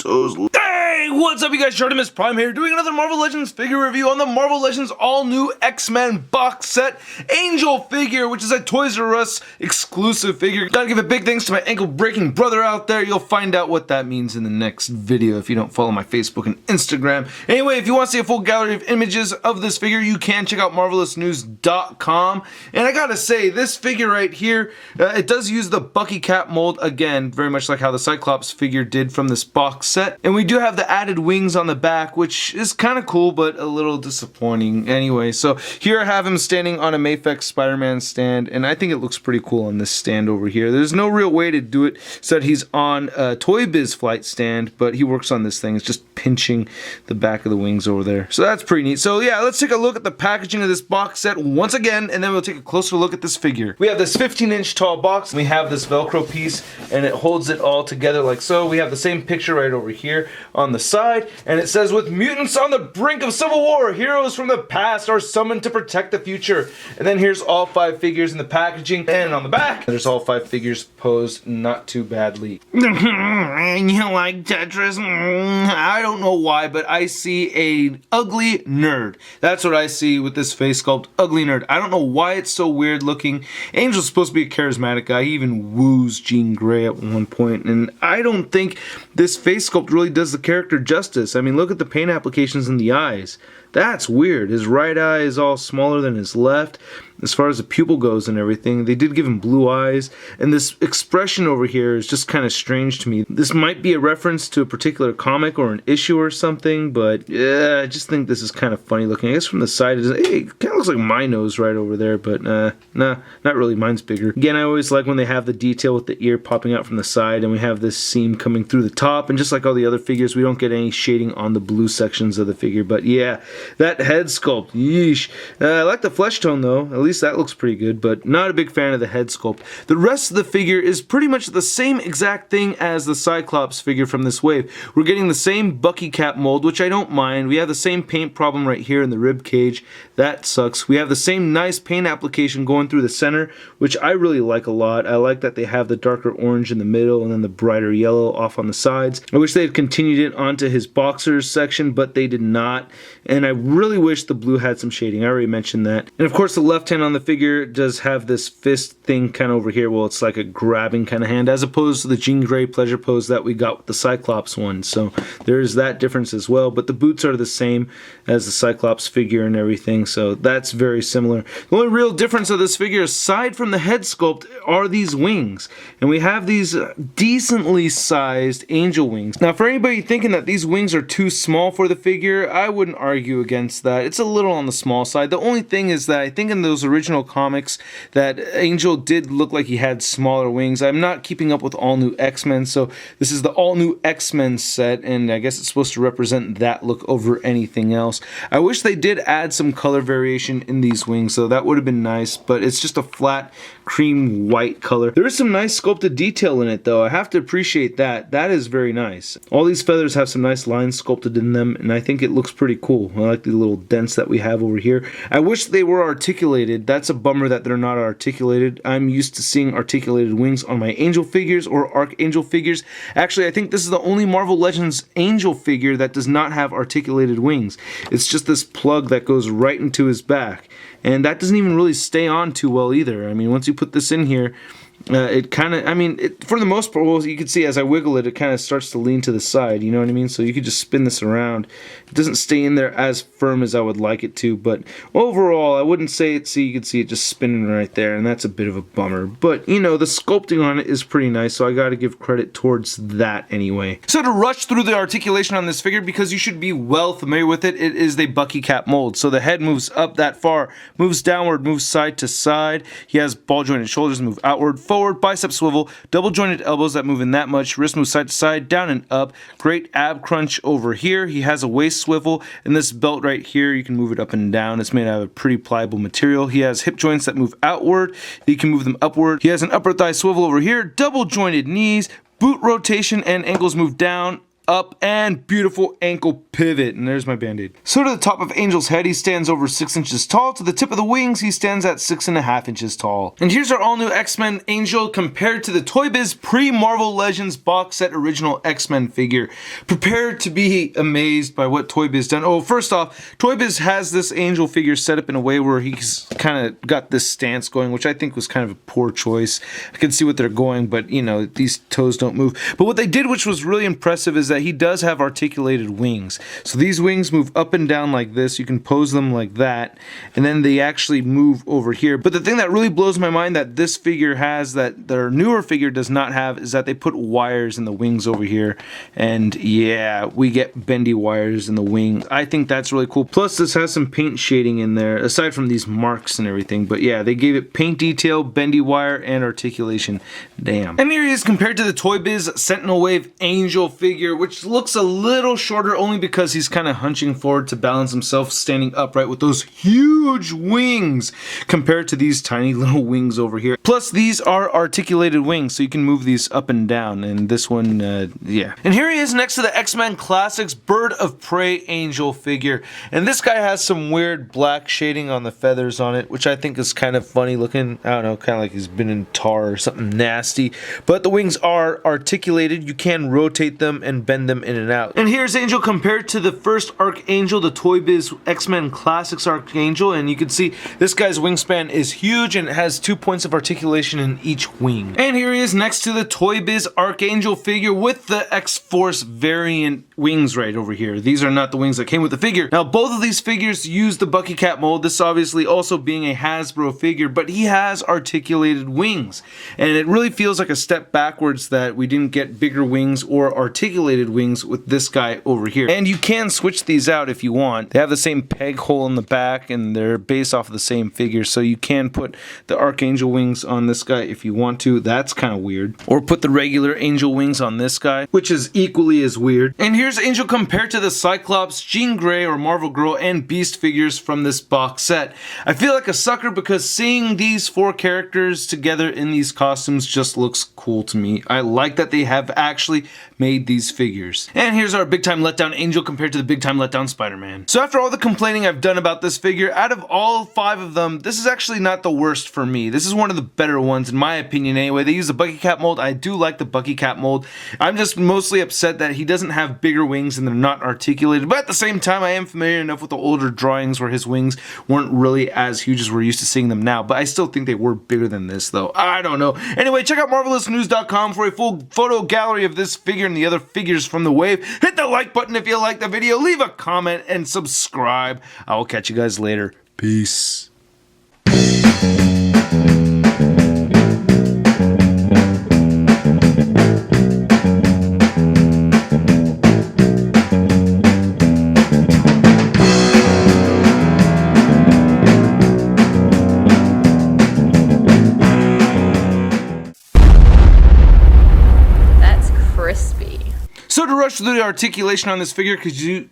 those. Hey, what's up you guys, Artemis Prime here, doing another Marvel Legends figure review on the Marvel Legends all-new X-Men box set Angel figure, which is a Toys R Us exclusive figure. Gotta give a big thanks to my ankle-breaking brother out there. You'll find out what that means in the next video if you don't follow my Facebook and Instagram. Anyway, if you want to see a full gallery of images of this figure, you can check out marvelousnews.com. And I gotta say, this figure right here, it does use the Bucky Cap mold again, very much like how the Cyclops figure did from this box set. And we do have the added wings on the back, which is kind of cool, but a little disappointing anyway. So here I have him standing on a Mafex Spider-Man stand, and I think it looks pretty cool on this stand over here. There's no real way to do it so that he's on a Toy Biz flight stand, but he works on this thing. It's just pinching the back of the wings over there. So that's pretty neat. So yeah, let's take a look at the packaging of this box set once again, and then we'll take a closer look at this figure. We have this 15-inch tall box. We have this Velcro piece, and it holds it all together like so. We have the same picture right over here on the side, and it says, with mutants on the brink of civil war, heroes from the past are summoned to protect the future. And then here's all 5 figures in the packaging, and on the back there's all 5 figures posed not too badly. And you like Tetris? I don't know why, but I see a ugly nerd. That's what I see with this face sculpt, ugly nerd. I don't know why it's so weird looking. Angel's supposed to be a charismatic guy. He even woos Jean Grey at one point, and I don't think this face sculpt really does the character justice. I mean, look at the paint applications in the eyes. That's weird. His right eye is all smaller than his left. As far as the pupil goes and everything, they did give him blue eyes, and this expression over here is just kind of strange to me. This might be a reference to a particular comic or an issue or something, but yeah, I just think this is kind of funny looking. I guess from the side, it kind of looks like my nose right over there, but nah, not really. Mine's bigger. Again, I always like when they have the detail with the ear popping out from the side, and we have this seam coming through the top, and just like all the other figures, we don't get any shading on the blue sections of the figure. But yeah, that head sculpt, yeesh. I like the flesh tone though. At least that looks pretty good, but not a big fan of the head sculpt. The rest of the figure is pretty much the same exact thing as the Cyclops figure from this wave. We're getting the same Bucky Cap mold, which I don't mind. We have the same paint problem right here in the rib cage. That sucks. We have the same nice paint application going through the center, which I really like a lot. I like that they have the darker orange in the middle and then the brighter yellow off on the sides. I wish they had continued it onto his boxers section, but they did not. And I really wish the blue had some shading. I already mentioned that. And of course, the left hand on the figure does have this fist thing kind of over here. Well, it's like a grabbing kind of hand, as opposed to the Jean Grey pleasure pose that we got with the Cyclops one. So there's that difference as well. But the boots are the same as the Cyclops figure and everything. So that's very similar. The only real difference of this figure, aside from the head sculpt, are these wings. And we have these decently sized angel wings. Now, for anybody thinking that these wings are too small for the figure, I wouldn't argue against that. It's a little on the small side. The only thing is that I think in those original comics that Angel did look like he had smaller wings. I'm not keeping up with all new X-Men, so this is the all new X-Men set, and I guess it's supposed to represent that look over anything else. I wish they did add some color variation in these wings, so that would have been nice, but it's just a flat cream white color. There is some nice sculpted detail in it though. I have to appreciate that. That is very nice. All these feathers have some nice lines sculpted in them, and I think it looks pretty cool. I like the little dents that we have over here. I wish they were articulated. That's a bummer that they're not articulated. I'm used to seeing articulated wings on my Angel figures or Archangel figures. Actually, I think this is the only Marvel Legends Angel figure that does not have articulated wings. It's just this plug that goes right into his back. And that doesn't even really stay on too well either. I mean, once you put this in here, it kind of, I mean, for the most part, well, you can see as I wiggle it, it kind of starts to lean to the side, you know what I mean? So you could just spin this around. It doesn't stay in there as firm as I would like it to, but overall, I wouldn't say it, see, you can see it just spinning right there, and that's a bit of a bummer. But, you know, the sculpting on it is pretty nice, so I gotta give credit towards that anyway. So to rush through the articulation on this figure, because you should be well familiar with it, it is the Bucky Cap mold. So the head moves up that far, moves downward, moves side to side. He has ball-jointed shoulders, move outward, forward, bicep swivel, double jointed elbows that move in that much, wrist moves side to side, down and up, great ab crunch over here. He has a waist swivel, and this belt right here, you can move it up and down. It's made out of a pretty pliable material. He has hip joints that move outward, you can move them upward. He has an upper thigh swivel over here, double jointed knees, boot rotation and ankles move down, up, and beautiful ankle pivot. And there's my band-aid. So to the top of Angel's head, he stands over 6 inches tall. To the tip of the wings, he stands at 6.5 inches tall. And here's our all-new X-Men Angel compared to the Toy Biz pre-Marvel Legends box set original X-Men figure. Prepare to be amazed by what Toy Biz done. Oh, first off, Toy Biz has this Angel figure set up in a way where he's kind of got this stance going, which I think was kind of a poor choice. I can see what they're going, but you know, these toes don't move. But what they did, which was really impressive, is that he does have articulated wings. So these wings move up and down like this. You can pose them like that, and then they actually move over here. But the thing that really blows my mind that this figure has that their newer figure does not have is that they put wires in the wings over here. And yeah, we get bendy wires in the wing. I think that's really cool. Plus this has some paint shading in there, aside from these marks and everything. But yeah, they gave it paint detail, bendy wire, and articulation. Damn. And here he is compared to the Toy Biz Sentinel Wave Angel figure, which looks a little shorter only because he's kind of hunching forward to balance himself, standing upright with those huge wings compared to these tiny little wings over here. Plus these are articulated wings, so you can move these up and down, and this one, yeah. And here he is next to the X-Men Classics Bird of Prey Angel figure, and this guy has some weird black shading on the feathers on it, which I think is kind of funny looking. I don't know, kind of like he's been in tar or something nasty. But the wings are articulated. You can rotate them and bend them in and out. And here's Angel compared to the first Archangel, the Toy Biz X-Men Classics Archangel, and you can see this guy's wingspan is huge and it has 2 points of articulation in each wing. And here he is next to the Toy Biz Archangel figure with the X-Force variant wings right over here. These are not the wings that came with the figure. Now both of these figures use the Bucky Cat mold, this obviously also being a Hasbro figure, but he has articulated wings. And it really feels like a step backwards that we didn't get bigger wings or articulated wings with this guy over here. And you can switch these out if you want. They have the same peg hole in the back and they're based off of the same figure, so you can put the Archangel wings on this guy if you want to. That's kind of weird. Or put the regular Angel wings on this guy, which is equally as weird. And here's Angel compared to the Cyclops, Jean Grey or Marvel Girl, and Beast figures from this box set. I feel like a sucker because seeing these 4 characters together in these costumes just looks cool to me. I like that they have actually made these figures. And here's our Big Time Letdown Angel compared to the Big Time Letdown Spider-Man. So after all the complaining I've done about this figure, out of all 5 of them, this is actually not the worst for me. This is one of the better ones in my opinion anyway. They use the Bucky Cat mold. I do like the Bucky Cat mold. I'm just mostly upset that he doesn't have bigger wings and they're not articulated, but at the same time I am familiar enough with the older drawings where his wings weren't really as huge as we're used to seeing them now, but I still think they were bigger than this though. I don't know. Anyway, check out MarvelousNews.com for a full photo gallery of this figure and the other figures from the wave. Hit the like button if you like the video, leave a comment, and subscribe. I will catch you guys later. Peace. So to rush through the articulation on this figure, because you...